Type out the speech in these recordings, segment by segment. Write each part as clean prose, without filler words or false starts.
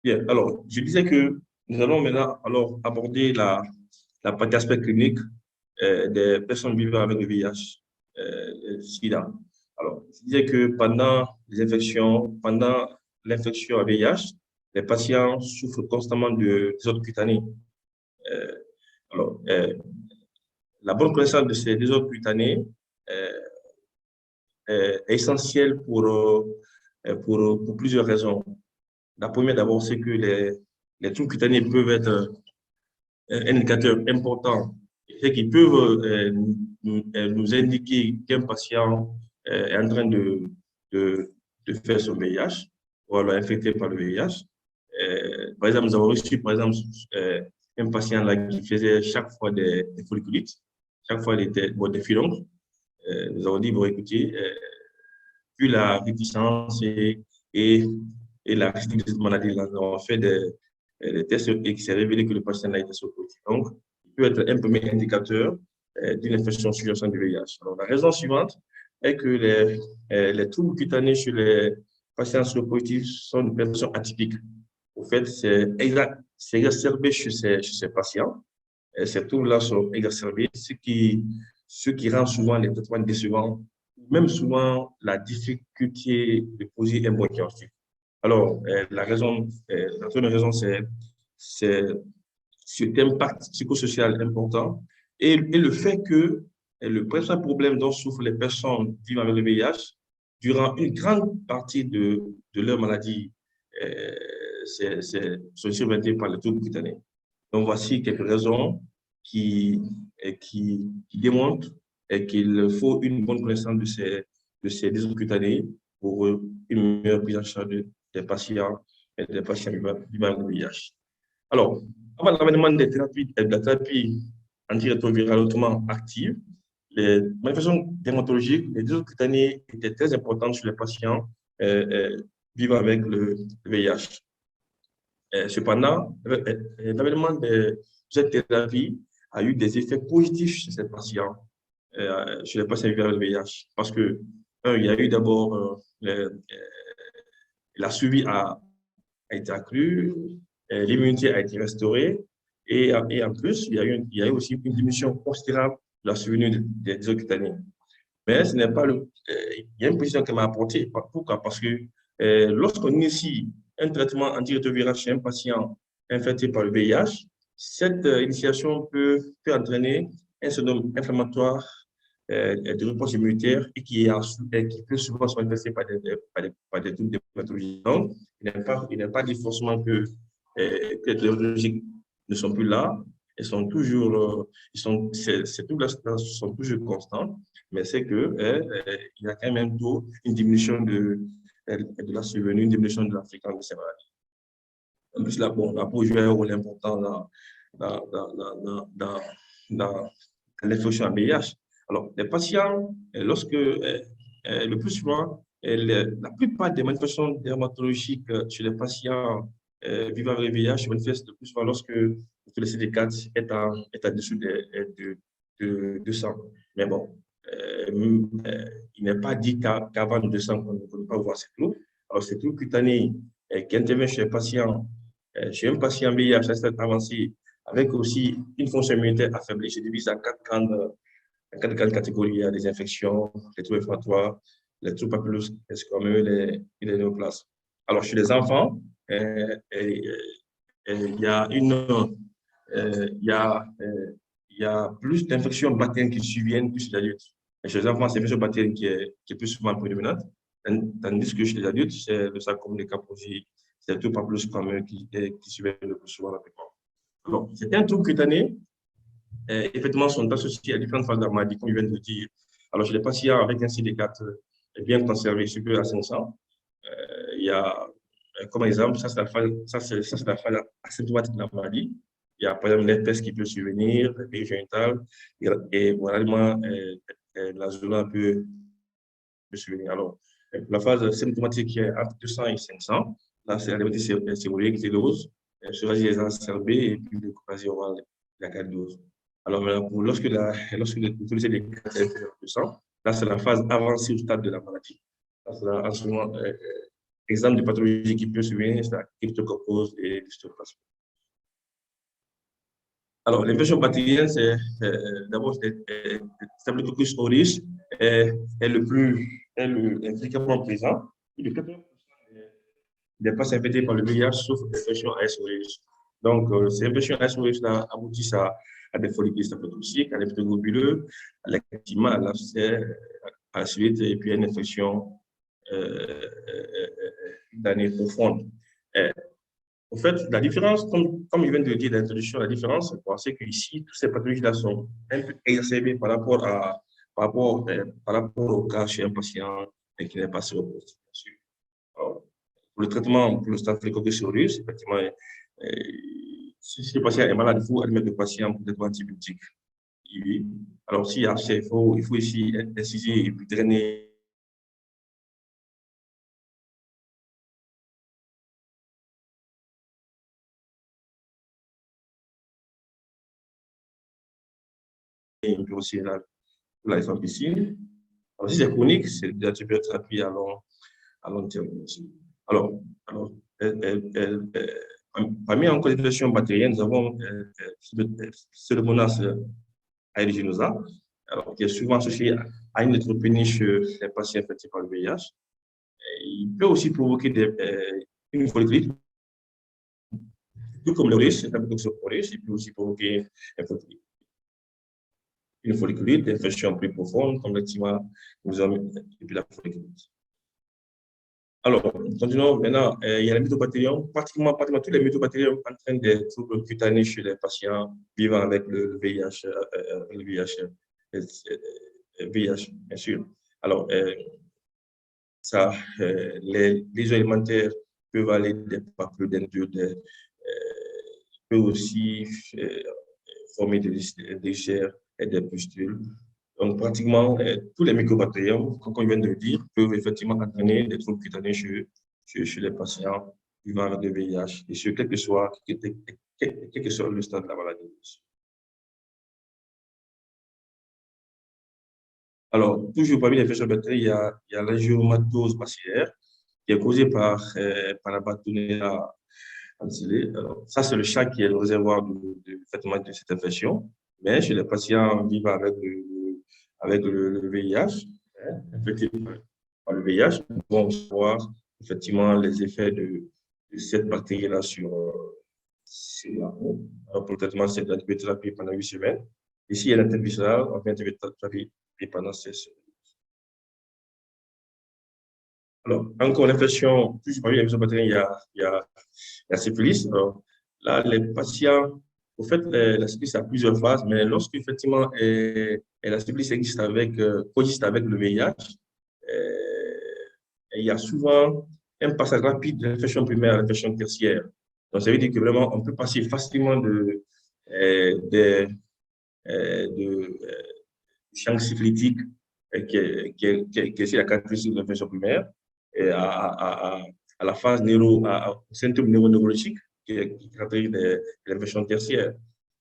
Bien, alors, je disais que nous allons maintenant alors aborder la partie aspect clinique des personnes vivant avec le VIH, SIDA. Alors, je disais que pendant l'infection à VIH, les patients souffrent constamment de désordres cutanés. Euh, alors, la bonne connaissance de ces désordres cutanés euh, est essentielle pour plusieurs raisons. La première, d'abord, c'est que les troubles cutanés peuvent être un indicateur important, c'est qu'ils peuvent nous indiquer qu'un patient est en train de, de faire son VIH ou alors infecté par le VIH. Par exemple, nous avons reçu, par exemple, un patient là qui faisait chaque fois des folliculites, chaque fois des filoncres. Nous avons dit, bon, écoutez, vu la réticence et, et la récidive de cette maladie, là, nous avons fait des tests et il s'est révélé que le patient a été positif. Donc, il peut être un premier indicateur d'une infection sous-jacente du VIH. Alors, la raison suivante est que les troubles cutanés chez les patients séropositifs sont une perception atypique. Au fait, c'est exacerbé chez ces patients. Ces troubles-là sont exacerbés, ce qui rend souvent les traitements décevants, même souvent la difficulté de poser un bon diagnostic. Alors, la première raison, c'est cet impact psychosocial important et le fait que le principal problème dont souffrent les personnes vivant avec le VIH, durant une grande partie de leur maladie, euh, sont surmontées par les troubles cutanés. Donc, voici quelques raisons qui, qui démontrent qu'il faut une bonne connaissance de ces désordres cutanés pour une meilleure prise en charge des patients et des patients vivant avec le VIH. Alors, avant l'avènement de la thérapie antirétrovirale hautement active, les manifestations dermatologiques, les désordres cutanés étaient très importantes chez les patients vivant avec le VIH. Cependant, l'avènement de cette thérapie a eu des effets positifs chez les patients vivant avec le VIH. Parce que, un, il y a eu d'abord la suivi a été accrue, l'immunité a été restaurée, et en plus, il y a eu aussi une diminution considérable de la survenue des cutanés. Mais ce n'est pas il y a une position qu'elle m'a apportée. Pourquoi? Parce que lorsqu'on initie un traitement antirétroviral chez un patient infecté par le VIH, cette initiation peut entraîner un syndrome inflammatoire de réponse immunitaire et qui peut souvent se manifester par des troubles de pathologie. Donc, il n'est pas dit forcément que les pathologies ne sont plus là. Elles sont toujours, ces troubles-là sont toujours constants, mais c'est que il y a quand même une diminution de la survenue, une diminution de la fréquence de ces maladies. En plus, la peau joue un rôle important dans, dans, dans, dans, dans, dans l'infection à VIH. Alors, les patients, le plus souvent, la plupart des manifestations dermatologiques chez les patients vivant avec le VIH se manifestent le plus souvent lorsque le CD4 est en dessous de 100. Mais bon, il n'est pas dit qu'avant 200, on ne peut pas voir ces troubles. Alors, ces troubles cutanés qui interviennent chez un patient VIH à stade avancé, avec aussi une fonction immunitaire affaiblie, je divise à quatre grandes catégories. Il y a des infections, les troubles inflammatoires, les troubles papillo-squameux et les néoplasmes. Alors, chez les enfants, il y a il y a plus d'infections bactériennes qui surviennent que chez les adultes. Et chez les enfants, c'est l'infection bactérienne qui est plus souvent prédominante, tandis que chez les adultes, c'est le sarcome de Kaposi, c'est le trouble papillo-squameux qui surviennent le plus souvent rapidement. Alors, c'est un trouble cutané effectivement, sont associés à différentes phases de la maladie, comme je viens de le dire. Alors, chez les patients avec un CD4 bien conservé, supérieur à 500, il y a, comme exemple, ça c'est la phase asymptomatique de la maladie. Il y a par exemple l'herpès qui peut survenir, le virus génital, et voilà, la zone peut survenir. Alors, la phase symptomatique qui est entre 200 et 500, là, c'est la diabète sérolytique, l'hydrose, psoriasis exacerbée et puis le crasie oral, la caldose. Alors, lorsque l'autorité des cas est 200, là, c'est la phase avancée du stade de la maladie. Là, c'est là, en ce moment, exemple de pathologies qui peuvent survenir, c'est la cryptococcose et l'histoplasme. Alors, l'infection bactérienne, c'est d'abord Staphylococcus aureus est le plus fréquemment présent. Plus de 80% des patients infectés par le VIH souffrent d'infection AS aureus. Donc, ces infections AS aureus aboutissent à des follicules staphylotoxiques, à des globuleux, à l'ectima, à l'abcès, à la suite, et puis à une infection d'année profonde. En fait, la différence, comme je viens de le dire dans l'introduction, la différence, c'est que ici, toutes ces pathologies-là sont un peu exacerbées par rapport au cas chez un patient qui n'est pas séropositif, bien sûr. Alors, pour le traitement, pour le Staphylococcus aureus, effectivement, si le patient est malade, il faut admettre le patient pour des traitements antibiotiques. Alors, s'il y a abcès, il faut ici inciser et puis drainer et puis aussi la rifampicine. Alors, si c'est chronique, c'est de l'antibiothérapie à long terme. Alors, alors parmi en qualification bactérienne, nous avons Pseudomonas aeruginosa, alors, qui est souvent associé à une neutropénie chez les patients infectés par le VIH. Il peut aussi provoquer une folliculite, tout comme le risque, il peut aussi provoquer une folliculite, des infections plus profondes, comme l'eczéma, et puis la folliculite. Alors, continuons maintenant. Il y a les mycobactériums. Pratiquement tous les mycobactériums entraînent des troubles cutanés chez les patients vivant avec le VIH, VIH, bien sûr. Alors, les lésions alimentaires peuvent aller des papilles dentaires, peuvent aussi former des chairs et des pustules. Donc, pratiquement, tous les mycobactériums, comme on vient de le dire, peuvent effectivement entraîner des troubles cutanés chez les patients vivant avec le VIH, et ce, quel que soit le stade de la maladie. Alors, toujours parmi les infections bactériennes, il y a l'angiomatose bacillaire, qui est causée par la Bartonella ancillée. Alors, ça, c'est le chat qui est le réservoir du traitement de cette infection. Mais chez les patients vivant avec le VIH, infectés par le VIH, nous pouvons voir effectivement les effets de cette bactérie-là sur la peau. Alors, pour le traitement, c'est de l'antibiothérapie pendant 8 semaines. Ici, il y a l'intérêt viscérale, on fait l'antibiothérapie pendant 16 semaines. Alors, encore l'infection, plus parmi les infections bactériennes, il y a la syphilis. Alors, là, les patients, au fait, la syphilis a plusieurs phases, mais lorsque effectivement la syphilis coexiste avec le VIH, il y a souvent un passage rapide de l'infection primaire à l'infection tertiaire. Donc, ça veut dire que vraiment, on peut passer facilement de champ syphilitique qui est la caractéristique de l'infection primaire et à la phase au symptôme neuroneurologique qui caractérise l'infection tertiaire.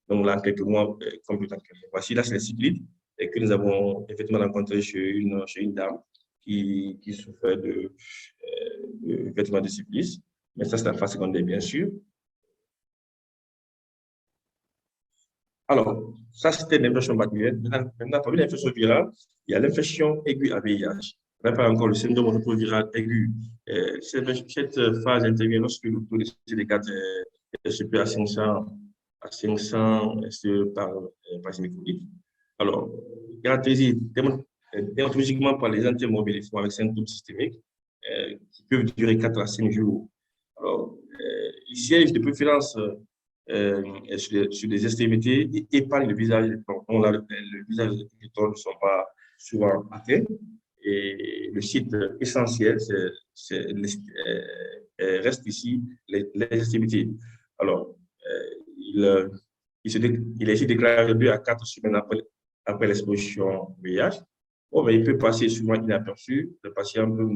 Donc là, quelques mois, comme plus tard. Voici, là, c'est les cyclides et que nous avons effectivement rencontré chez une dame qui souffrait de syphilis. Mais ça, c'est la phase secondaire, bien sûr. Alors, ça, c'était l'infection bactérienne. Maintenant, parmi l'infection virale, il y a l'infection aiguë à VIH. On appelle encore le syndrome rétroviral aigu. Cette phase intervient lorsque le taux de CD4 est supérieur à 500 par hémicrolite. Alors, caractérisé déontologiquement par les antimobili avec symptômes systémiques qui peuvent durer 4 à 5 jours. Alors, il siège de préférence sur les extrémités et épargne le visage. Le visage des ne sont pas souvent atteints. Et le site essentiel reste ici les extrémités. Alors, il est ici déclaré 2 à 4 semaines après l'exposition VIH. Bon, mais il peut passer souvent inaperçu. Le patient peut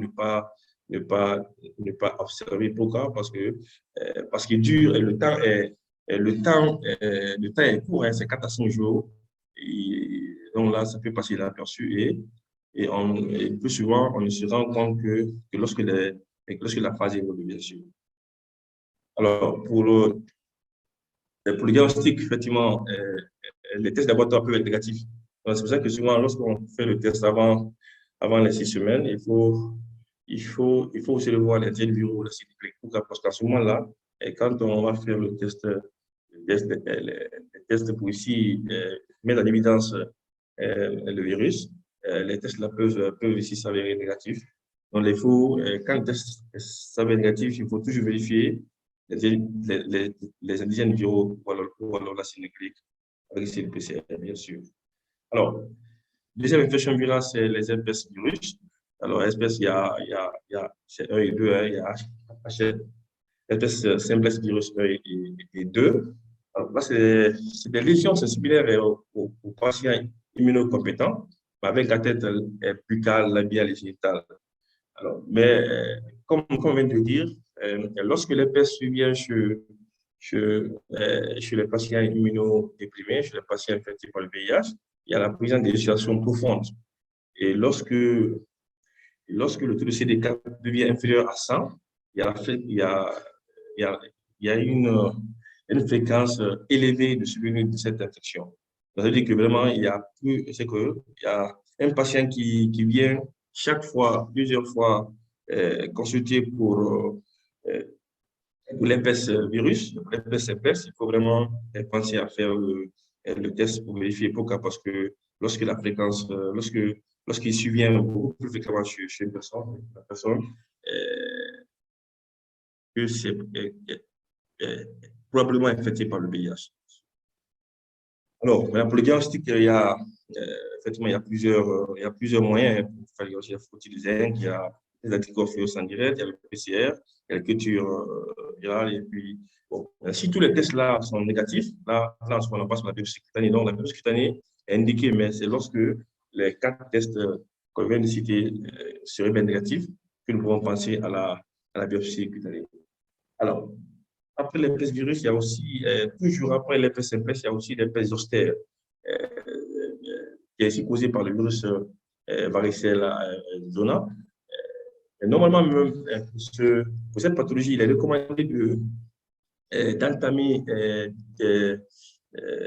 ne pas observer. Pourquoi? Parce qu'il dure et le temps est court, hein, c'est 4 à 5 jours. Et donc là, ça peut passer inaperçu et plus souvent, on ne se rend compte que lorsque et lorsque la phase évolue, bien sûr. Alors, pour le diagnostic, effectivement, les tests laboratoires peuvent être négatifs. C'est pour ça que souvent, lorsqu'on fait le test avant les 6 semaines, il faut aussi le voir les gènes viraux, l'acide nucléique. Parce qu'à ce moment-là, quand on va faire les tests pour ici mettre en évidence le virus, les tests là peuvent ici s'avérer négatifs. Donc, quand le test s'avère négatif, il faut toujours vérifier les antigènes viraux ou alors l'acide nucléique avec le PCR, bien sûr. Alors, deuxième infection virale, c'est les herpès virus. Alors, herpès, c'est 1 et 2, hein, il y a herpès simplex virus 1 et 2. Alors, là, c'est des lésions, c'est similaire aux patients immunocompétents, avec la tête buccale, labiale et génitale. Alors, mais comme on vient de dire, lorsque l'herpès survient chez les patients immunodéprimés, chez les patients infectés par le VIH, il y a la présence des lésions profondes. Et lorsque le taux de CD4 devient inférieur à 100, il y a une fréquence élevée de survenue de cette infection. Ça veut dire que vraiment, il y a un patient qui vient chaque fois, plusieurs fois, consulter pour l'herpès virus, l'herpès simplex. Il faut vraiment penser à faire le test pour vérifier pourquoi, parce que lorsque la fréquence, lorsqu'il survient beaucoup plus fréquemment chez une personne, la personne que c'est probablement infecté par le VIH. Alors, pour le diagnostic, effectivement, il y a plusieurs moyens pour faire le diagnostic. Il y a le zinc, il y a les anticorps fluorescents directs, il y a le PCR, il y a la culture virale. Et puis, bon, si tous les tests là sont négatifs, là on passe sur la biopsie cutanée. Donc, la biopsie cutanée est indiquée, mais c'est lorsque les 4 tests qu'on vient de citer seraient bien négatifs que nous pouvons penser à la biopsie cutanée. Alors, après l'herpès virus, il y a aussi, toujours après l'herpès simplex, il y a aussi l'herpès zoster, qui est ici causé par le virus varicella zona. Normalement, même, pour cette pathologie, il est recommandé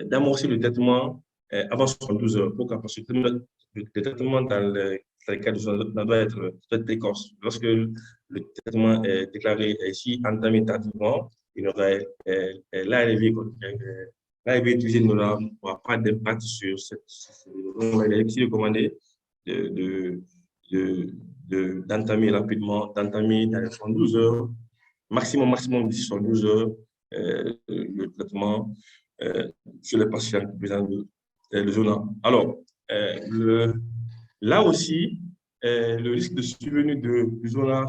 d'amorcer le traitement avant 72 heures. Pourquoi? Parce que le traitement dans le cas de zona doit être précoce. Lorsque le traitement est déclaré ici entamé tardivement, l'ARV utilisé n'aura pas d'impact sur cette. Donc, il est aussi recommandé d'entamer rapidement, d'entamer dans les 72 heures, maximum 12 heures, le traitement sur les patients présentant le zona. Alors, là aussi, le risque de survenue de zona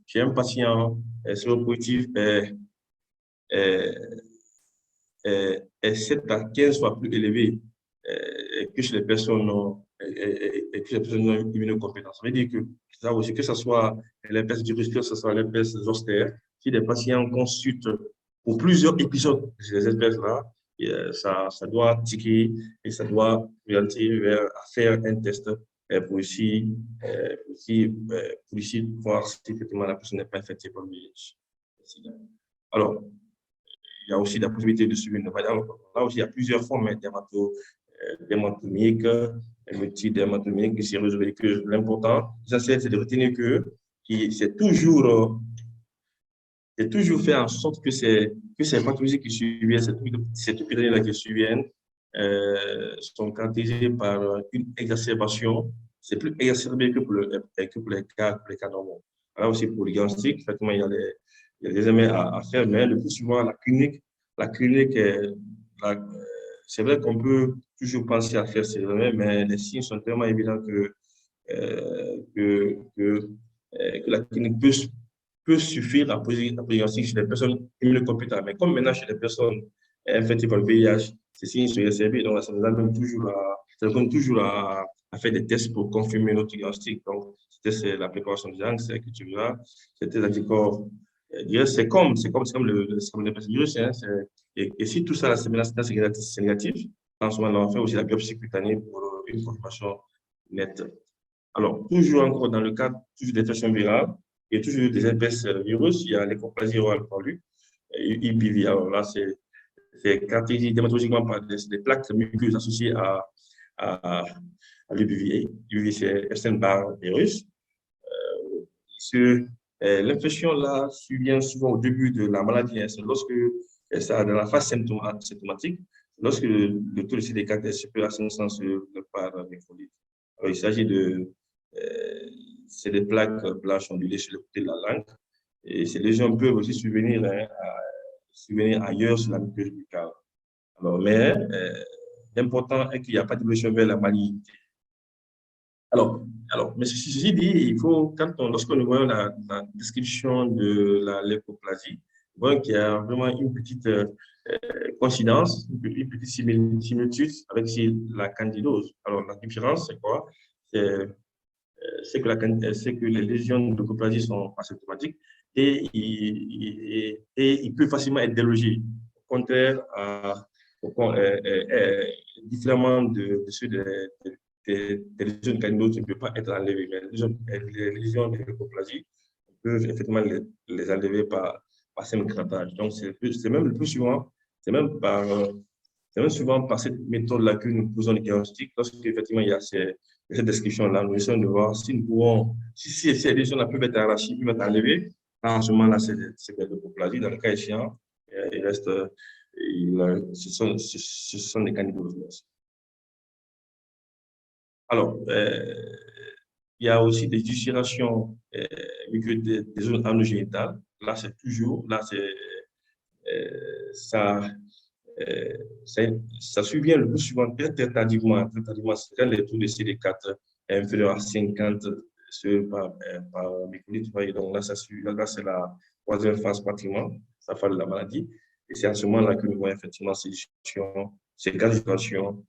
chez un patient séropositif est 7 à 15 fois plus élevé que chez les personnes non immunocompétentes. Ça veut dire que ça aussi, que ce soit l'herpès virus, que ce soit l'herpès zoster, si des patients consultent pour plusieurs épisodes de ces espèces-là, ça doit tiquer et ça doit orienter vers faire un test pour ici voir si effectivement la personne n'est pas infectée par le VIH. Alors, il y a aussi la possibilité de suivre une variante. Là aussi, il y a plusieurs formes dermatomiques, multidermatomiques, séreuses véhicules. L'important, c'est de retenir que c'est toujours faire en sorte que ces pathologies qui surviennent, ces épidémies-là qui surviennent, sont caractérisées par une exacerbation. C'est plus exacerbé que pour les cas normaux. Là aussi, pour le diagnostic, effectivement, il y a des examens à faire, mais le plus souvent, la clinique c'est vrai qu'on peut toujours penser à faire ces examens, mais les signes sont tellement évidents que la clinique peut suffire à poser un diagnostic chez les personnes immunocompétentes. Mais comme maintenant chez les personnes infectées par le VIH, ces signes sont réservés, donc ça nous amène toujours à faire des tests pour confirmer notre diagnostic. Donc, c'est la préparation des angles, c'est la culture virale, c'est des anticorps. C'est comme le virus. Hein, et si tout ça, c'est négatif, en ce moment, on fait aussi la biopsie cutanée pour une confirmation nette. Alors, toujours encore dans le cadre des infections virales, il y a toujours des herpès virus. Il y a l'hypoplasie orale poilue, IPV. Alors là, c'est caractérisé dermatologiquement par des plaques muqueuses associées à, à l'UPV. L'UPV, c'est Epstein-Barr virus. L'infection là survient souvent au début de la maladie. C'est lorsque ça dans la phase symptomatique, lorsque le taux de CD4 est supérieur à 500 sur le par microlitre. Alors, il s'agit euh, c'est des plaques blanches ondulées sur le côté de la langue. Et ces lésions peuvent aussi survenir ailleurs sur la muqueuse buccale. Alors, mais l'important est qu'il n'y a pas d'évolution vers la malignité. Mais ceci dit, il faut, lorsque nous voyons la description de la léproplasie, nous voyons qu'il y a vraiment une petite coïncidence, une petite similitude avec la candidose. Alors, la différence, c'est quoi? C'est que les lésions de léproplasie sont asymptomatiques et il peut facilement être délogé. Au contraire, différemment de ceux des lésions de candidose ne peuvent pas être enlevées, mais les lésions de léproplasie peuvent effectivement les enlever par simple grattage. Donc, c'est même le plus souvent, c'est même par, c'est même souvent par cette méthode-là que nous posons le diagnostic. Lorsque effectivement il y a cette description-là, nous essayons de voir si nous pouvons, si ces lésions-là peuvent être arrachées, peuvent être enlevées. À ce moment-là, c'est de léproplasie. Dans le cas échéant, il reste, ce sont des candidoses. Alors, il y a aussi des ulcérations des zones anogénitales. Là, c'est toujours, là, ça, euh, ça survient le plus souvent très tardivement. C'est quand les taux de CD4 est inférieur à 50 par microlitre. Donc là, là c'est la troisième phase pratiquement, ça fait de la maladie. Et c'est à ce moment-là que nous voyons effectivement ces calcifications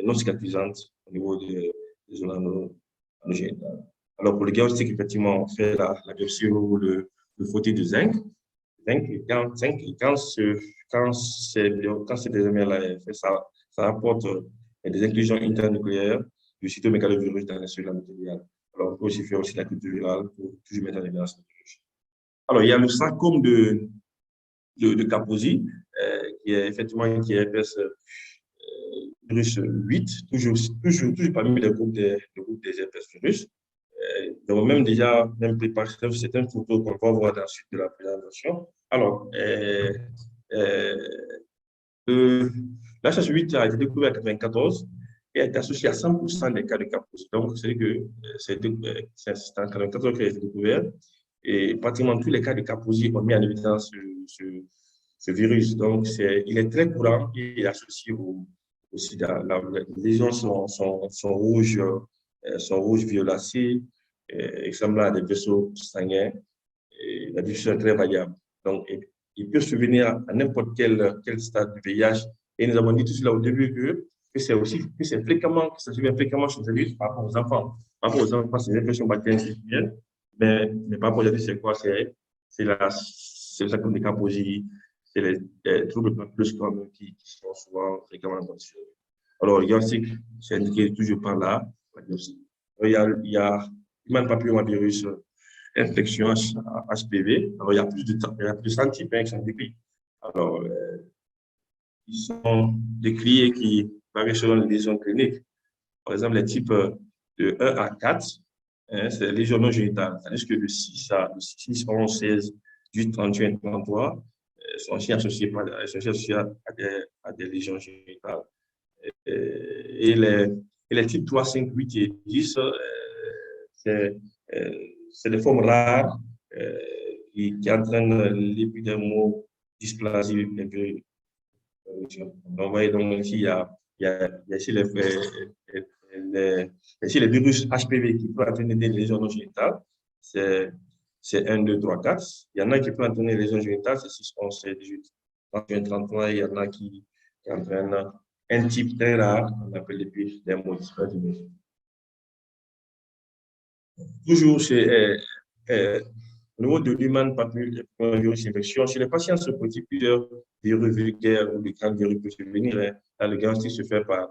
non cicatrisantes au niveau des zones anogénitales. Alors, pour le diagnostic, effectivement, on fait la biopsie ou le frottis de zinc. Quand ces désamènes-là est fait, ça apporte des inclusions internucléaires du cytomégalovirus dans les cellules mitochondriales. Alors, on peut aussi faire aussi la culture virale pour toujours mettre en évidence le virus. Alors, il y a le sarcome de Kaposi, qui est effectivement qui est herpès virus 8, toujours parmi les groupes des herpès virus. Donc, même préparé certaines photos qu'on va voir dans la suite de la présentation. Alors, euh, l'HH8 a été découvert en 1994 et a été associé à 100% des cas de Kaposi. Donc, c'est que c'est en 1994 qu'il a été découvert et pratiquement tous les cas de Kaposi ont mis en évidence ce virus. Donc, il est très courant et il est associé au sida. Les lésions sont rouges violacées, ressemblant à des vaisseaux sanguins. Et la diffusion est très variable. Donc, il peut survenir à n'importe quel stade du VIH. Et nous avons dit tout cela au début que c'est fréquemment, que ça survient fréquemment chez les adultes par rapport aux enfants. Par rapport aux enfants, c'est une infection bactérienne sexuelle. Mais par rapport aux adultes, c'est quoi? C'est le syndrome de Kaposi, c'est les troubles plus communs qui sont souvent fréquemment identifiés. Alors, le diagnostic, c'est indiqué toujours par là, la biopsie. Il y a human papillomavirus infection HPV. Alors, il y a plus de 100 types qui sont décrits. Alors, ils sont décrits et qui varient selon les lésions cliniques. Par exemple, les types de 1 à 4, hein, c'est les lésions non génitales. C'est-à-dire que de 6 à 6, 11, 16, 18, 31, 33 sont aussi associés à des lésions génitales. Et les types 3, 5, 8 et 10, c'est des formes rares qui entraînent l'épidermodysplasie. Donc, vous voyez, donc ici, il y a ici les virus HPV qui peuvent entraîner des lésions non génitales. C'est 1, 2, 3, 4. Il y en a qui peuvent entraîner des lésions génitales, c'est 6, 11, 16, 18, 31, 33. Il y en a qui entraînent un type très rare qu'on appelle l'épidermodysplasie. Toujours au niveau de l'human papillomavirus infection, chez les patients séropositifs, plusieurs virus vulgaires ou des grands virus peuvent survenir. Là, le diagnostic se fait par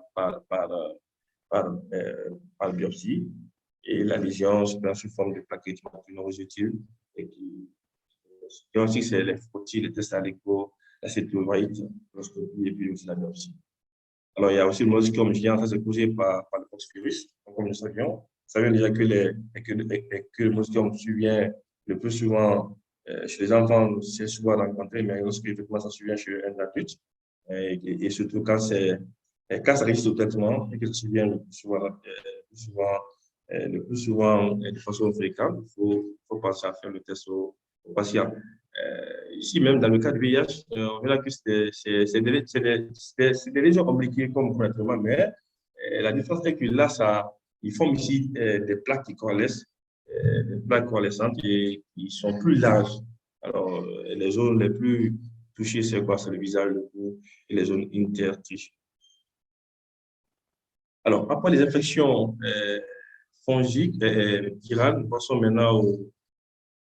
biopsie. Et la lésion se prend sous forme de plaquettes utiles et qui aussi c'est les frottis, les tests à l'écho, la cétrovite, l'oscopie et puis aussi la biopsie. Alors, il y a aussi le monoscome géant, ça c'est causé par le virus, comme nous savions. Nous savions déjà que le monoscome survient le plus souvent chez les enfants, c'est souvent rencontré, mais lorsque effectivement ça survient chez un adulte, et surtout quand ça résiste au traitement et que ça survient le plus souvent de façon fréquente, il faut penser à faire le test au patient. Ici, même dans le cas du VIH, on verra que c'est des lésions compliquées comme traitement, mais la différence est que là, ils forment ici des plaques qui coalescent, des plaques coalescentes et qui sont plus larges. Alors, les zones les plus touchées, c'est quoi? C'est le visage, le cou et les zones interstices. Alors, après les infections fongiques, virales, nous passons maintenant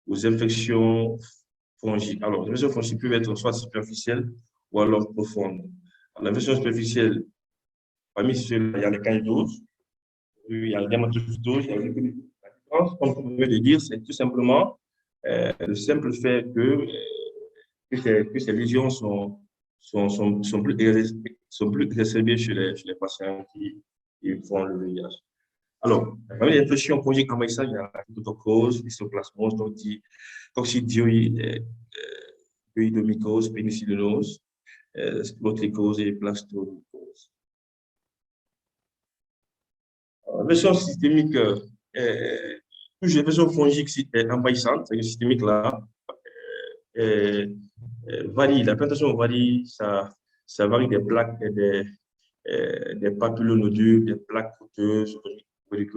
aux infections fongiques. Alors, les infections fongiques peuvent être soit superficielles ou alors profondes. L'infection superficielle, parmi ceux-là, il y a les candidoses, il y a le dermatophytose, il y a le la différence, comme vous pouvez le dire, c'est tout simplement le simple fait que ces lésions sont plus exacerbées chez les patients qui font le VIH. Alors, parmi les infections fongiques envahissantes, il y a la cryptococcose, l'histoplasmose, coccidioïdomycose, pénicillinose, scleroticose et plastomycose. La version systémique, toujours les versions fongiques envahissantes, c'est systémique là, varie, la plantation varie, ça varie des plaques et des papillonodules, des plaques coûteuses, donc,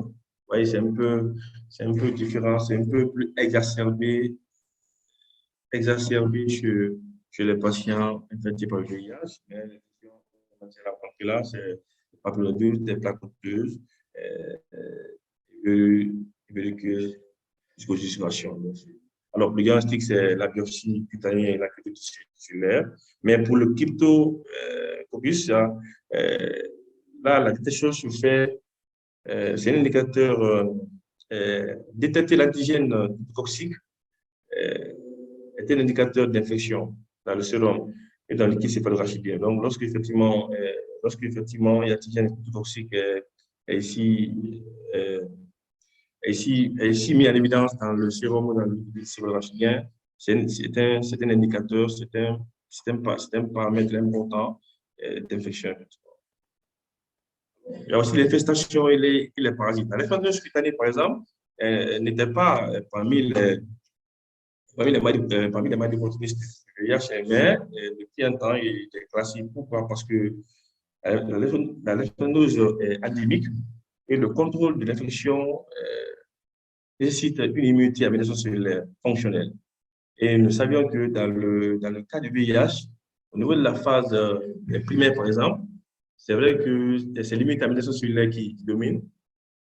vous voyez, c'est un peu différent, c'est un peu plus exacerbé chez les patients infectés par le VIH. Mais les lésions là, c'est des papillonodules, des plaques coûteuses, jusqu'aux ulcérations. Alors, le diagnostic, c'est la biopsie cutanée et la culture tissulaire. Mais pour le cryptococcus, là, la détection se fait, c'est un indicateur, détecter l'antigène toxique est un indicateur d'infection dans le sérum et dans le liquide céphalorachidien. Donc, lorsqu'effectivement, il y a l'antigène toxique est ici, mis en évidence dans le sérum ou dans le liquide céphalorachidien, c'est un indicateur, c'est un paramètre important d'infection. Il y a aussi l'infestation et les parasites. L'infestation cutanée, par exemple, n'était pas parmi les maladies opportunistes du VIH, mais depuis un temps, il était classé. Pourquoi? Parce que la lymphanose est endémique et le contrôle de l'infection nécessite une immunité à médiation cellulaire fonctionnelle. Et nous savions que dans le cas du VIH, au niveau de la phase primaire, par exemple, c'est vrai que c'est l'immunité à médiation cellulaire qui domine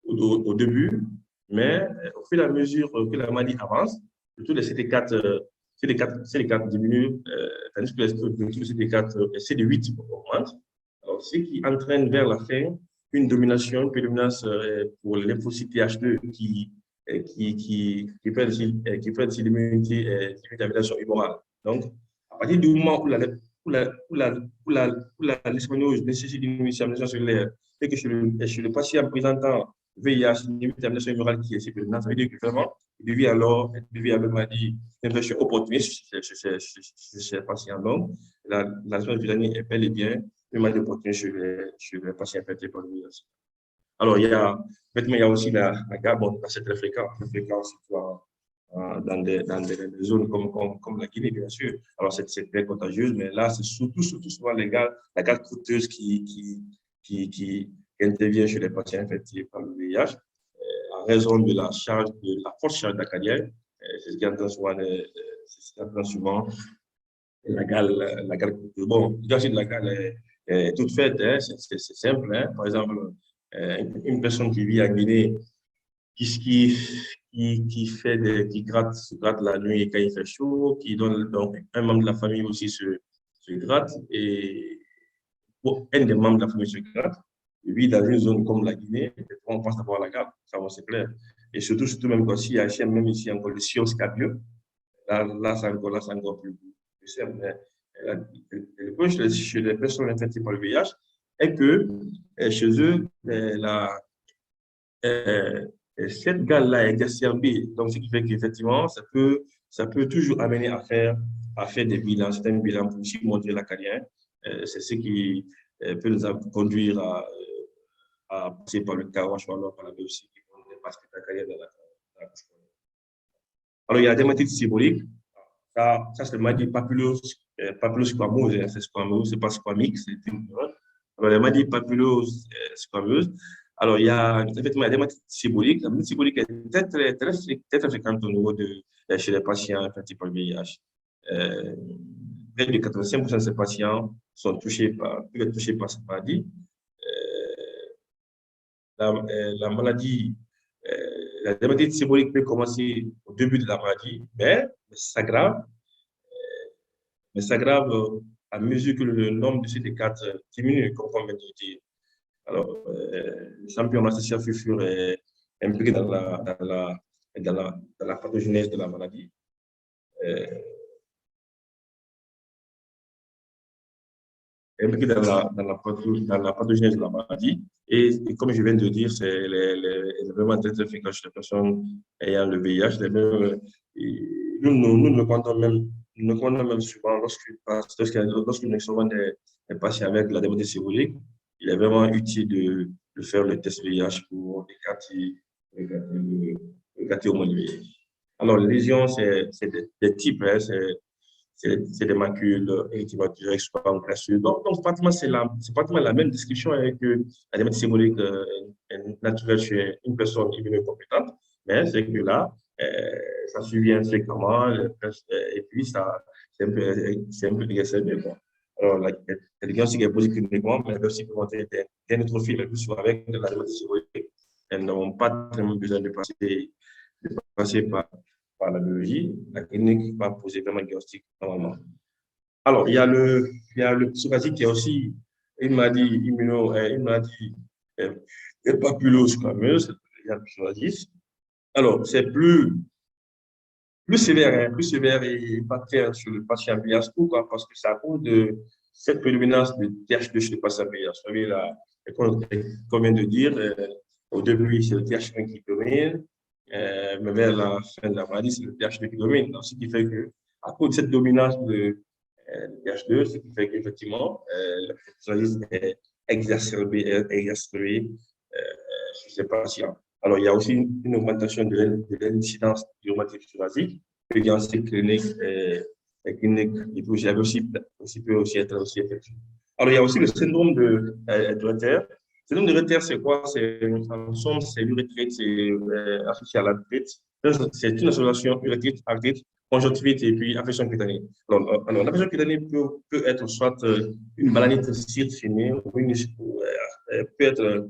au début, mais au fur et à mesure que la maladie avance, surtout les CD4 diminuent, tandis que les CD4 et CD8 augmentent. Alors, ce qui entraîne vers la fin une dominance pour les lymphocytes Th2 qui fait aussi l'immunité à médiation humorale. Donc, à partir du moment où la leishmaniose nécessite une immunité à médiation cellulaire et que chez le patient présentant VIH, une immunité humorale qui est supplémentaire, ça veut dire que vraiment, il devient alors maladie d'infection opportuniste chez le patient. Donc, la leishmaniose cutanée est bel et bien une maladie opportuniste chez les patients infectés par le VIH. Alors, il y a aussi la gamme, bon, c'est très fréquent dans des zones comme la Guinée, bien sûr. Alors, c'est très contagieuse, mais là, c'est surtout souvent la garde coûteuse qui intervient chez les patients infectés par le VIH en raison de la forte charge d'acariens. C'est ce qui entend souvent la gale coûteuse. Bon, l'identité de la gale est toute faite, hein, c'est simple. Hein. Par exemple, une personne qui vit en Guinée, qui gratte la nuit quand il fait chaud, qui donne donc un membre de la famille aussi se gratte et un des membres de la famille se gratte. vit dans une zone comme la Guinée, on pense d'abord à la garde, ça c'est clair. Et surtout même aussi, même ici, encore le scioscabieux, là c'est encore plus simple. Mais le point chez les personnes infectées par le VIH est que chez eux, euh, cette gale-là est exacerbée. Donc, ce qui fait qu'effectivement, ça peut toujours amener à faire des bilans. C'est un bilan pour aussi montrer la carrière. C'est ce qui peut nous conduire à passer par le carreau, alors par la biopsie, qui vont dépasser la carrière dans la bouche. Alors, il y a des méthodes symboliques. Ça c'est le maladie papulosquamose. C'est squamose, c'est pas squamique, c'est une erreur. Alors, la maladie papulosquamose. Alors, il y a effectivement des maladies symboliques. La maladie symbolique est très fréquente au niveau chez les patients infectés par le VIH. Près de 85% de ces patients peuvent être touchés par cette maladie. La maladie, la dermatite séborrhéique peut commencer au début de la maladie, mais s'aggrave à mesure que le nombre de CD4 diminue, comme on vient de dire. Alors, le champion Anastasia Fufur est impliqué dans la pathogénèse de la maladie. Impliqué dans la pathogénèse de la maladie. Et comme je viens de dire, c'est vraiment très fréquent chez les personnes ayant le VIH. Nous le comptons même souvent lorsque nous recevons des patients avec la dermatite séborrhéique. Il est vraiment utile de faire le test VIH pour écarter au moins le VIH. Alors, les lésions, c'est des types, hein, c'est des macules érythémateuses, soit graisseuses. Donc pratiquement, c'est pratiquement la même description que la dermatite séborrhéique naturelle chez une personne immunocompétente, mais c'est que là, ça survient fréquemment, et puis c'est un peu exacerbé. Alors, la diagnostic est posée cliniquement, mais elle peut aussi présenter des neutrophiles, le plus souvent avec la dermatite séborrhéique. Elles n'ont pas vraiment besoin de passer par la biologie. La clinique va poser vraiment un diagnostic normalement. Alors, il y a le psoriasis qui est aussi une maladie une maladie papulosquameuse. Il y a le psoriasis. Alors, c'est plus sévère et impacté sur le patient VIH. Pourquoi? Parce que c'est à cause de cette prédominance de TH2 chez le patient VIH. Vous savez, là, comme vient de dire, au début, c'est le TH1 qui domine, mais vers la fin de la maladie, c'est le TH2 qui domine. Donc, ce qui fait que, à cause de cette dominance de TH2, ce qui fait qu'effectivement, le psoriasis est exacerbé chez ces patients. Alors, il y a aussi une augmentation de l'incidence du rhumatisme psoriasique, le diagnostic clinique et puis peut aussi être aussi effectué. Alors, il y a aussi le syndrome de Retter. Le syndrome de Retter, c'est quoi? En somme, c'est l'urétrite, c'est associé à l'arthrite. C'est une association arthrite, conjonctivite et puis affection cutanée. Alors l'affection cutanée peut être soit une balanite circinée ou peut être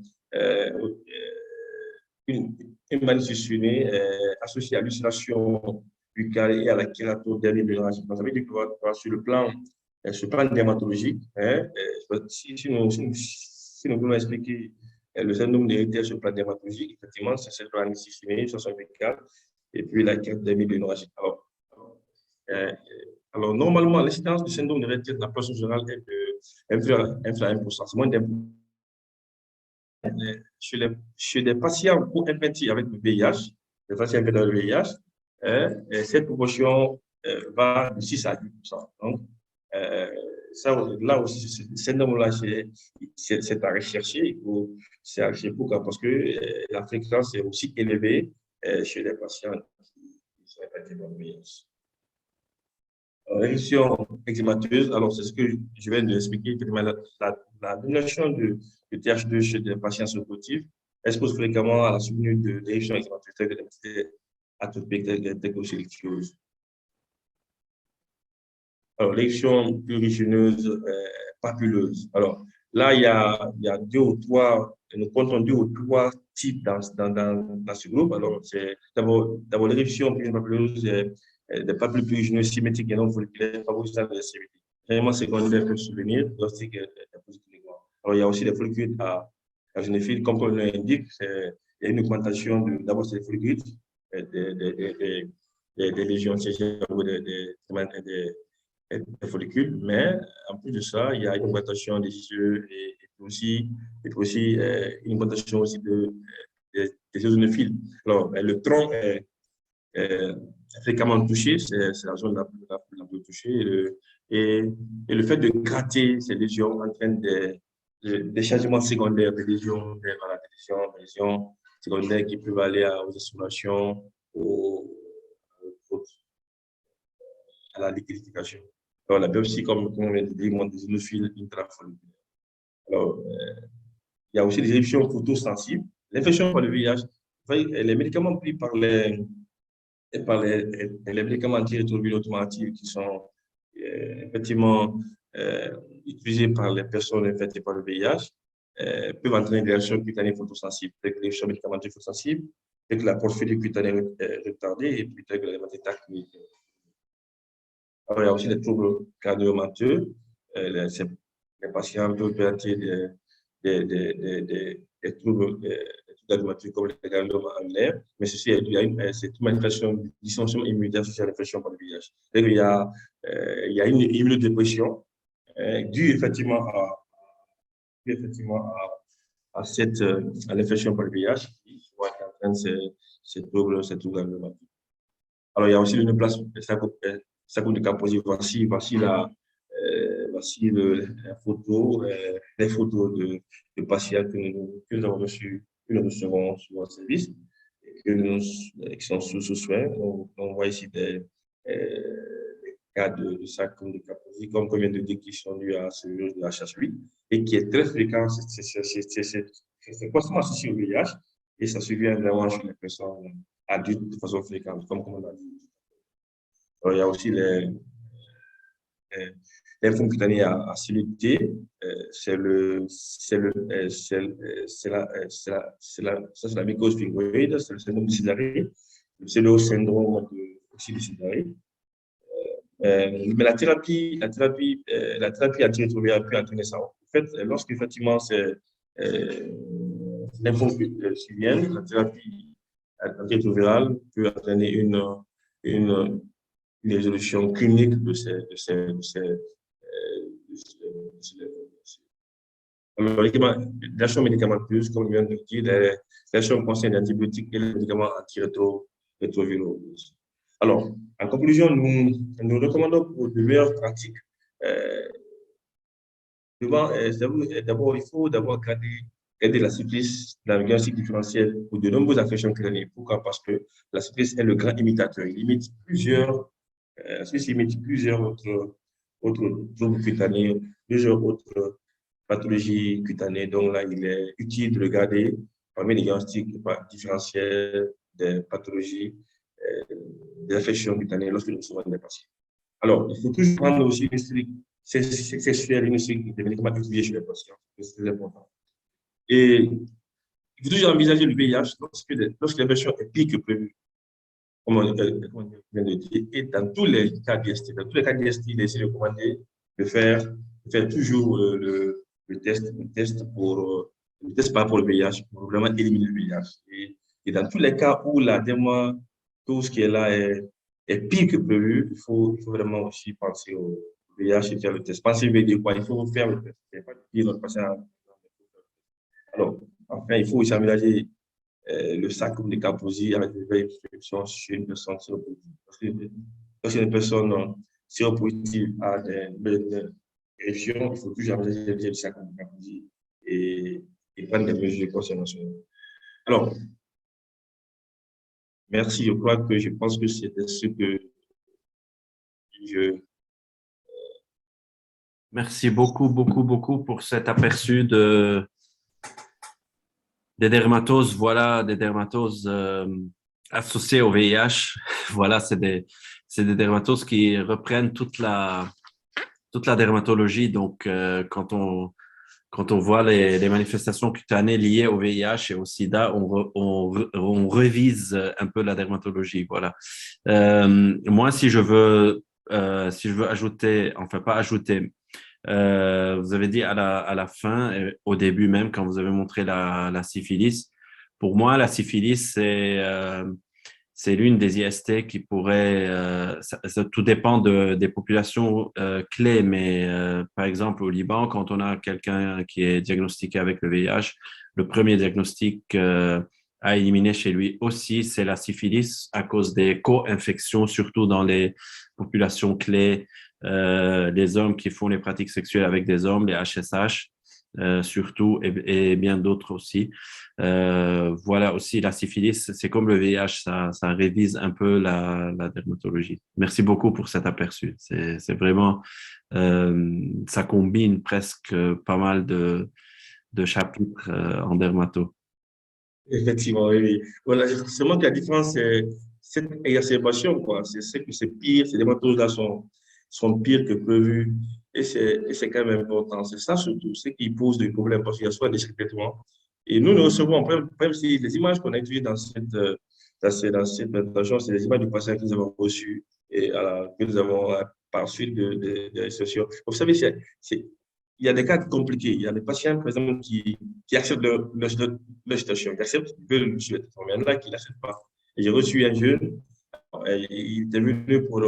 une maladie associée à l'ulcération buccale et à la kératodermie mélangique. Donc, ça veut dire que sur le plan dermatologique, hein, si nous voulons expliquer le syndrome d'héritage sur le plan dermatologique, effectivement, c'est cette balanite circinée, l'ulcération buccale et puis la kératodermie mélangique. Alors, normalement, l'incidence du syndrome de Rett de la personne générale est inférieure à 1%. C'est moins d'1%. Chez des patients infectés avec le VIH, les patients infectés avec le VIH, cette proportion va de 6 à 10%. Donc, là aussi, ce syndrome-là, c'est à rechercher. C'est à rechercher pourquoi? Parce que la fréquence est aussi élevée chez les patients qui sont infectés par le VIH. Réduction eczémateuse, alors c'est ce que je viens de expliquer, la domination de TH2 chez des patients séropositifs expose fréquemment à la survenue de l'érection eczémateuse de l'hépatite atopique telle que l'ichthyosis. Alors, l'érection plurigineuse papuleuse. Alors, là, il y a deux ou trois, nous comptons 2 ou 3 types dans ce groupe. Alors, c'est d'abord l'érection plurigineuse papuleuse, des papules plurigineuses symétriques et non folliculaires favorisant la sévérité. Généralement, secondaire peut survenir lorsque est positif. Alors, il y a aussi des follicules eosinophiles, comme le nom l'indique, il y a une augmentation d'abord c'est les follicules, des lésions des follicules, mais en plus de ça, il y a une augmentation des yeux et aussi une augmentation aussi des eosinophiles. Alors, le tronc est fréquemment touché, c'est la zone la plus touchée, et le fait de gratter ces lésions entraîne des changements secondaires, des lésions, des lésions secondaires qui peuvent aller aux exsudations, à la liquéfaction. Alors, la biopsie, comme on vient de dire, montre des eosinophiles intrafolliculaires. Alors, il y a aussi des éruptions photosensibles. L'infection par le VIH, les médicaments pris les médicaments antirétroviraux automatiques qui sont effectivement utilisés par les personnes infectées par le VIH peuvent entraîner des réactions cutanées photosensibles, avec les réactions médicamenteuses photosensibles, avec la porphyrie cutanée retardée et puis avec la hématite. Alors, il y a aussi des troubles cardiomateux. Les patients peuvent présenter des troubles cardiomateux comme les gangliomes annulaires, mais ceci est dû à c'est une manifestation de dysfonction immunitaire associée à l'infection par le VIH. Il y a une immunodépression due effectivement à l'infection par le VIH qui entraîne ces troubles gangliomateux. Alors, il y a aussi le néoplasme sarcome de Kaposi. Voici la photo, les photos de patients que nous avons reçus, que nous recevons sur notre service, qui sont sous soins. On voit ici des cas de sarcome de Kaposi, comme on vient de dire, qui sont dus à ce virus de HH8 et qui est très fréquent. C'est constamment associé au VIH et ça survient vraiment chez les personnes adultes de façon fréquente, comme on l'a dit. Alors, il y a aussi les lymphome cutané à cellules T, c'est la mycose fibroïde, c'est le syndrome de Sézary, le pseudo-syndrome aussi de Sézary. Mais la thérapie antirétrovirale peut entraîner ça. En fait, lorsqu'effectivement c'est lymphome surviennent, la thérapie antirétrovirale peut entraîner une résolution clinique de ces l'action médicamenteuse, comme je viens de le dire, l'action concerne les antibiotiques et les médicaments antirétroviraux. Alors, en conclusion, nous recommandons pour de meilleures pratiques. D'abord, il faut d'abord garder la syphilis dans le diagnostic différentiel pour de nombreuses affections cutanées. Pourquoi? Parce que la syphilis est le grand imitateur. Il imite plusieurs autres troubles cutanés, plusieurs autres pathologies cutanées. Donc là, il est utile de regarder parmi les diagnostics différentiels des pathologies, des affections cutanées lorsque nous recevons des patients. Alors, il faut toujours prendre aussi une historique sexuelle, une historique des médicaments utilisés chez les patients. C'est très important. Et il faut toujours envisager le VIH lorsque l'infection est pire que prévu. Comme on vient de dire, et dans tous les cas d'IST, il est recommandé de faire toujours le test par rapport au VIH pour vraiment éliminer le VIH. Et dans tous les cas où tout ce qui est là est pire que prévu, il faut vraiment aussi penser au VIH et faire le test. Penser veut dire quoi? Il faut faire le test. Il ne faut pas dire notre patient. Alors, enfin, il faut aussi aménager le sarcome de Kaposi avec une vraie prescription chez une personne séropositive. Parce que lorsqu'une une personne séropositive a des régions, il faut toujours aménager le sarcome de Kaposi et prendre des mesures concernant cela. Alors, merci. Je pense que c'était ce que je. Merci beaucoup, beaucoup, beaucoup pour cet aperçu des dermatoses. Voilà, des dermatoses associées au VIH. Voilà, c'est des dermatoses qui reprennent toute la dermatologie. Donc, quand on voit les manifestations cutanées liées au VIH et au SIDA, on revise un peu la dermatologie. Voilà. Moi, si je veux ajouter, enfin pas ajouter, Vous avez dit à la fin, au début même, quand vous avez montré la syphilis. Pour moi, la syphilis, c'est l'une des IST qui pourrait, tout dépend des populations clés, mais par exemple au Liban, quand on a quelqu'un qui est diagnostiqué avec le VIH, le premier diagnostic à éliminer chez lui aussi, c'est la syphilis à cause des co-infections, surtout dans les populations clés, les hommes qui font les pratiques sexuelles avec des hommes, les HSH surtout, et bien d'autres aussi. Voilà aussi la syphilis, c'est comme le VIH, ça révise un peu la dermatologie. Merci beaucoup pour cet aperçu. C'est vraiment, ça combine presque pas mal de chapitres en dermato. Effectivement, oui, oui. Voilà, seulement que la différence, c'est cette exacerbation, quoi. C'est que c'est pire, ces dermatoses-là sont pires que prévu. Et c'est quand même important. C'est ça surtout, ce qui pose des problèmes parce qu'il y a soit des traitements. Et nous recevons, même si les images qu'on a utilisées dans cette présentation, c'est les images du patient que nous avons reçues et que nous avons par suite de réception. Vous savez, il y a des cas compliqués. Il y a des patients, par exemple, qui acceptent leur situation, qui acceptent, qui veulent suivre le traitement. Il y en a qui n'acceptent pas. Et j'ai reçu un jeune, il était venu pour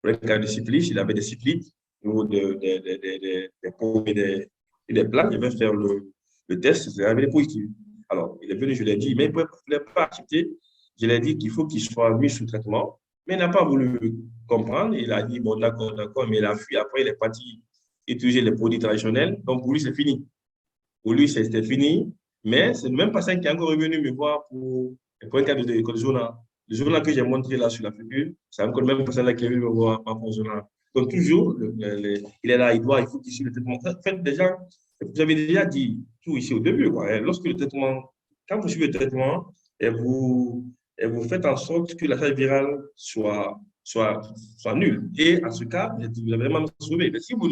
un cas de syphilis, il avait des syphilites au niveau des paumes et des plats. Il devait faire le test, il avait des positifs. Alors, il est venu, je l'ai dit, mais il ne pouvait pas accepter. Je l'ai dit qu'il faut qu'il soit mis sous traitement, mais il n'a pas voulu comprendre. Il a dit, bon, d'accord, mais il a fui. Après, il est parti utiliser les produits traditionnels. Donc, pour lui, c'est fini. Pour lui, c'était fini. Mais c'est le même patient qui est encore revenu me voir pour un cas de zona. Le journal que j'ai montré là sur la figure, c'est encore le même patient là qui est venu me voir par rapport au journal. Donc, toujours, il est là, il faut qu'il suive le traitement. En fait, déjà, vous avez déjà dit tout ici au début, quoi, hein. Lorsque le traitement, quand vous suivez le traitement et vous faites en sorte que la charge virale soit nulle. Et en ce cas, vous avez vraiment sauvé. Mais si vous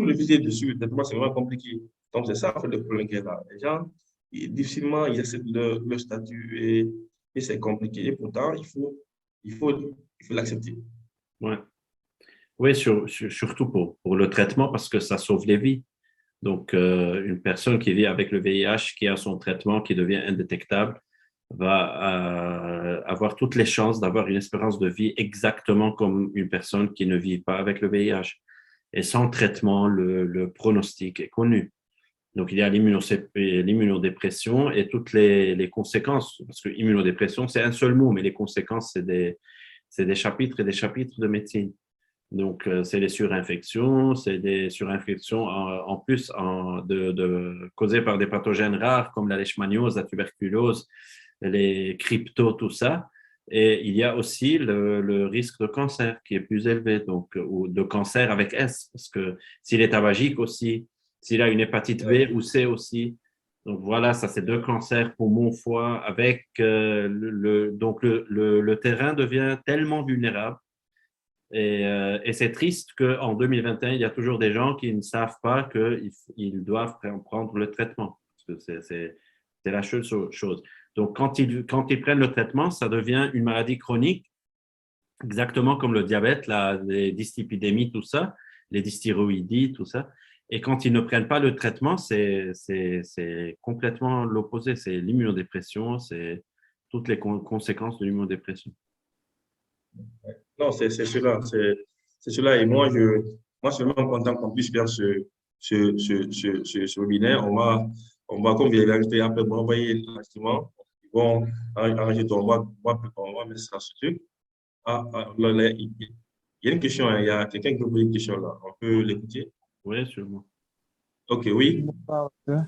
refusez de suivre le traitement, c'est vraiment compliqué. Donc, c'est ça, en fait, le problème qui est là. Les gens, difficilement, ils acceptent leur statut et c'est compliqué. Et pourtant, il faut, il faut l'accepter. Ouais. Oui, surtout pour le traitement, parce que ça sauve les vies. Donc, une personne qui vit avec le VIH, qui a son traitement, qui devient indétectable, va avoir toutes les chances d'avoir une espérance de vie exactement comme une personne qui ne vit pas avec le VIH. Et sans traitement, le pronostic est connu. Donc, il y a l'immunodépression et toutes les conséquences, parce que l'immunodépression, c'est un seul mot, mais les conséquences, c'est des chapitres et des chapitres de médecine. Donc, c'est les surinfections, c'est des surinfections en plus causées par des pathogènes rares comme la leishmaniose, la tuberculose, les cryptos, tout ça. Et il y a aussi le risque de cancer qui est plus élevé, donc, ou de cancer avec S, parce que s'il est tabagique aussi, s'il a une hépatite B ou C aussi. Donc voilà, ça c'est deux cancers poumon, foie, avec donc le terrain devient tellement vulnérable et c'est triste qu'en 2021, il y a toujours des gens qui ne savent pas qu'ils doivent prendre le traitement. Parce que c'est la seule chose. Donc, quand ils prennent le traitement, ça devient une maladie chronique, exactement comme le diabète, les dyslipidémies, tout ça, les dysthyroïdies, tout ça. Et quand ils ne prennent pas le traitement, c'est complètement l'opposé. C'est l'immunodépression, c'est toutes les conséquences de l'immunodépression. Non, c'est cela. C'est cela. Et moi, je suis vraiment content qu'on puisse faire ce webinaire. Comme vous l'avez fait après, m'envoyer l'instrument. Ils vont arranger tout. On va mettre ça sur ce truc. Là, il y a une question, hein. Il y a quelqu'un qui veut poser une question là. On peut l'écouter? Oui, sûrement. Ok, oui. Bonsoir, docteur.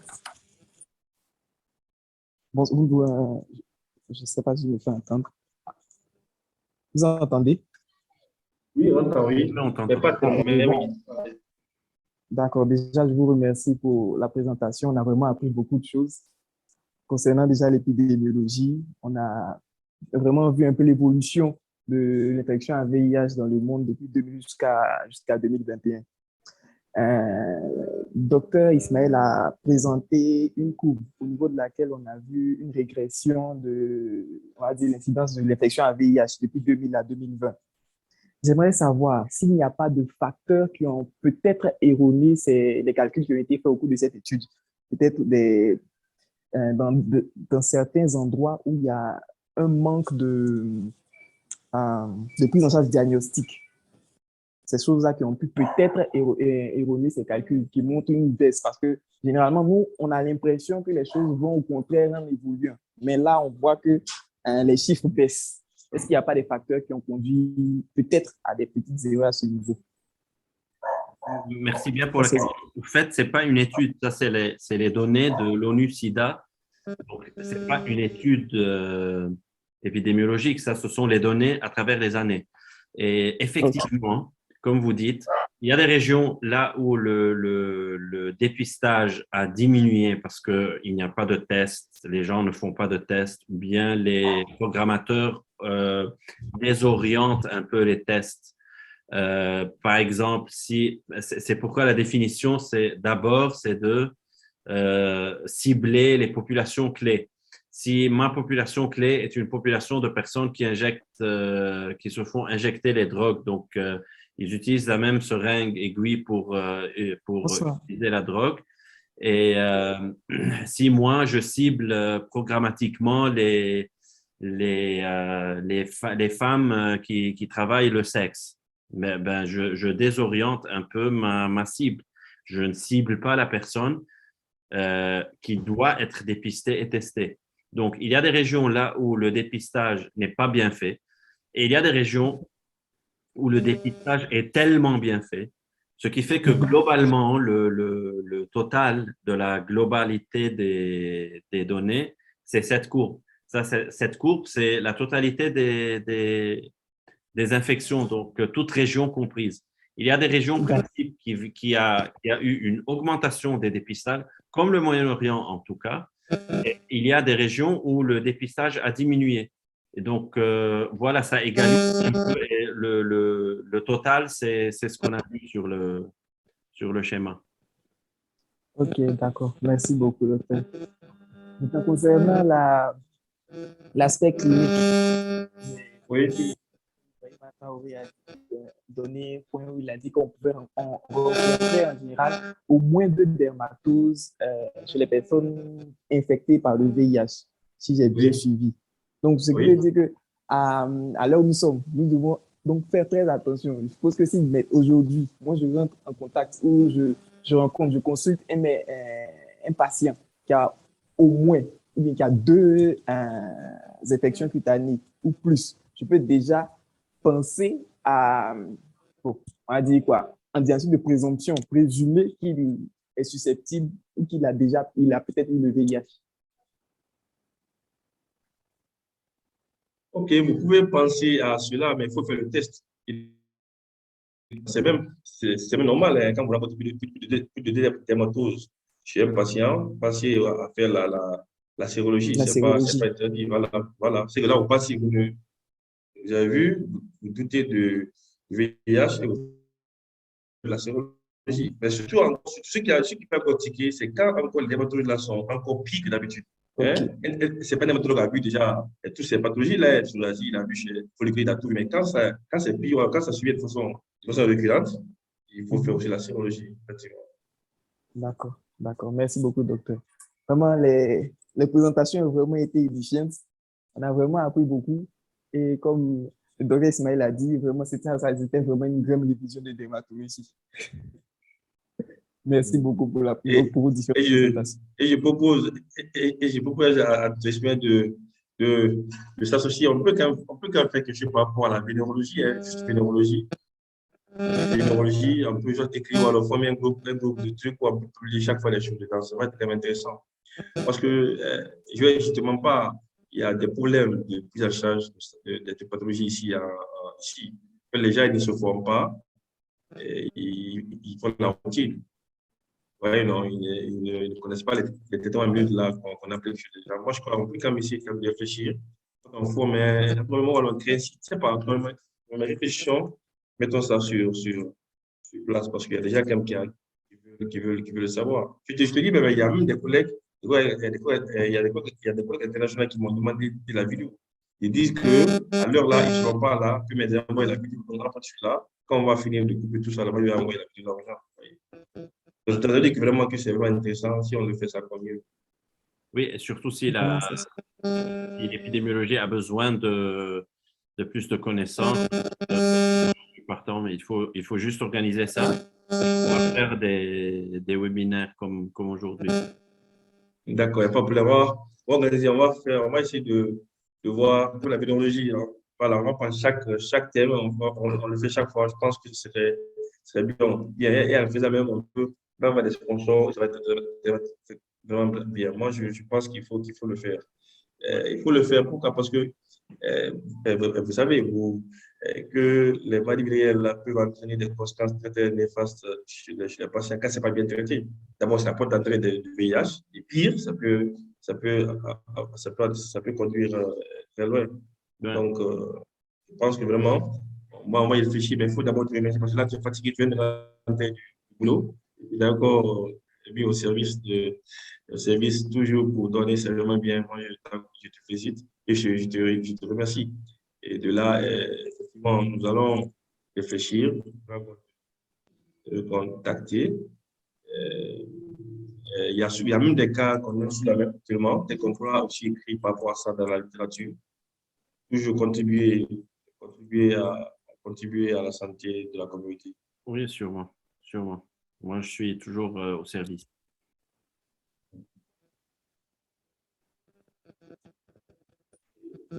Bon, je ne sais pas si je me fais entendre. Vous entendez? Oui, on entend, oui. On Mais t'entend. pas tellement, mais oui. D'accord. Déjà, je vous remercie pour la présentation. On a vraiment appris beaucoup de choses concernant déjà l'épidémiologie. On a vraiment vu un peu l'évolution de l'infection à VIH dans le monde depuis 2000 jusqu'à 2021. Docteur Ismaël a présenté une courbe au niveau de laquelle on a vu une régression on va dire, l'incidence de l'infection à VIH depuis 2000 à 2020. j'aimerais savoir s'il n'y a pas de facteurs qui ont peut-être erroné les calculs qui ont été faits au cours de cette étude. Peut-être dans certains endroits où il y a un manque de prise en charge diagnostique. Ces choses-là qui ont pu peut-être erroner ces calculs, qui montrent une baisse. Parce que généralement, nous, on a l'impression que les choses vont au contraire en évoluant. Mais là, on voit que les chiffres baissent. Est-ce qu'il n'y a pas des facteurs qui ont conduit peut-être à des petites erreurs à ce niveau? Merci bien pour la question. En fait, ce n'est pas une étude, ça, c'est les données de l'ONU-SIDA. Donc, ce n'est pas une étude épidémiologique, ça, ce sont les données à travers les années. Et effectivement, comme vous dites, il y a des régions là où le dépistage a diminué parce qu'il n'y a pas de tests, les gens ne font pas de tests, ou bien les programmateurs désorientent un peu les tests. Par exemple, c'est pourquoi la définition, c'est de cibler les populations clés. Si ma population clé est une population de personnes qui se font injecter les drogues, donc ils utilisent la même seringue aiguille pour utiliser la drogue. Et si moi, je cible programmatiquement les femmes qui travaillent le sexe, ben, je désoriente un peu ma cible. Je ne cible pas la personne qui doit être dépistée et testée. Donc, il y a des régions là où le dépistage n'est pas bien fait et il y a des régions où le dépistage est tellement bien fait, ce qui fait que globalement, le total de la globalité des données, c'est cette courbe. Cette courbe, c'est la totalité des infections, donc toutes régions comprises. Il y a des régions principes qui a eu une augmentation des dépistages, comme le Moyen-Orient en tout cas. Et il y a des régions où le dépistage a diminué. Et donc, voilà, ça égalise un peu. Et le total, c'est ce qu'on a vu sur le schéma. Ok, d'accord. Merci beaucoup, docteur. Maintenant, concernant l'aspect clinique, Oui. Traoré a donné un point où il a dit qu'on pouvait rencontrer en général au moins 2 dermatoses chez les personnes infectées par le VIH, si j'ai bien suivi. Donc, ce qui veut dire que à l'heure où nous sommes, nous devons donc faire très attention. Je suppose que si aujourd'hui, moi je rentre en contact ou je consulte un patient qui a au moins, ou bien qui a 2 infections cutanées ou plus, je peux déjà penser à, bon, on va dire quoi, en disant de présomption, présumer qu'il est susceptible ou qu'il a peut-être eu le VIH. OK, vous pouvez penser à cela, mais il faut faire le test. C'est même normal hein, quand vous rencontrez plus de dermatose chez un patient, passez à faire la sérologie. La C'est pas sérologie. interdit. Voilà. C'est que là, vous passez, vous avez vu, vous doutez du VIH et vous faites la sérologie. Mais surtout, ce qui peut encore tiquer, c'est quand encore les dermatologues là sont encore pires que d'habitude. OK. Hein? C'est pas un dermatologue a vu déjà toutes ces pathologies-là, psoriasis, il a vu chez follicule, il a tout vu. Mais quand c'est pire, quand ça suit de façon récurrente, il faut faire aussi la sérologie, effectivement. D'accord, d'accord. Merci beaucoup, docteur. Vraiment, les présentations ont vraiment été édifiantes. On a vraiment appris beaucoup. Et comme le docteur Ismaël a dit, vraiment, c'était vraiment une grande révision de dermatologie. Merci beaucoup pour vos différentes Et présentations. je propose à Ismaël de s'associer. On peut quand même faire quelque chose par rapport à la vénérologie, hein, juste vénérologie. Vénérologie, on peut juste écrire, alors former un groupe de trucs où on peut publier chaque fois les choses dedans. Ça va être quand même intéressant. Parce que je ne vais justement pas, il y a des problèmes de prise en charge de pathologies ici. Ici. Les gens ils ne se forment pas, ils font la routine. Ouais, non, ils ne connaissent pas les traitements mieux là qu'on appelle déjà. Moi, je crois qu'on peut quand même essayer de réfléchir. On forme, mais à un moment, on crée, je ne sais pas, mais réfléchissons, mettons ça sur place parce qu'il y a déjà quelqu'un qui veut le savoir. Je te dis, ben, il y a même des collègues, il y a des collègues internationaux qui m'ont demandé de la vidéo. Ils disent qu'à l'heure là, ils ne seront pas là, que mes envoyer la vidéo, on pas celui là. Quand on va finir de couper tout ça, là, je vais envoyer la vidéo d'argent. Donc, je te dis que vraiment que c'est vraiment intéressant si on le fait ça comme mieux. Oui, et surtout si si l'épidémiologie a besoin de plus de connaissances, partant, mais il faut juste organiser ça. On va faire des webinaires comme aujourd'hui. D'accord, il n'y a pas de problème. On va essayer de voir pour la pédagogie. Hein. Voilà, on va prendre chaque thème, on le fait chaque fois. Je pense que ce serait bien. Et en faisant même, on peut même avoir des sponsors, ça va être vraiment bien. Moi, je pense qu'il faut le faire. Il faut le faire. Pourquoi? Parce que, vous savez, que les maladies virales peuvent entraîner des conséquences très, très néfastes chez les patients quand ce n'est pas bien traité. D'abord, c'est la porte d'entrée du VIH. Et pire, ça peut conduire très loin. Ouais. Donc, je pense que vraiment, moi, on va y réfléchir, mais il faut d'abord te remercier parce que là, tu es fatigué, tu viens de rentrer du boulot. Tu es encore mis au service toujours pour donner, c'est vraiment bien. Moi, je te félicite et je te remercie. Et de là, effectivement, nous allons réfléchir, contacter. Il y a même des cas qu'on a sous la main actuellement, et qu'on pourra aussi écrire par rapport à ça dans la littérature. Toujours contribuer à la santé de la communauté. Oui, sûrement, sûrement. Moi, je suis toujours au service.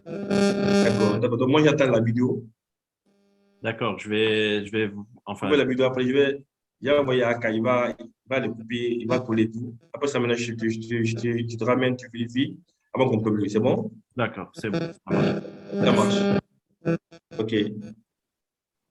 D'accord. Donc, moi, j'attends la vidéo. D'accord, je vais, enfin, La vidéo, après, j'ai envoyé à Kai, il va le couper, il va coller tout. Après ça, maintenant, je te ramène, tu vérifies avant qu'on publie. C'est bon? d'accord, c'est bon. Ça marche. Ça marche. OK.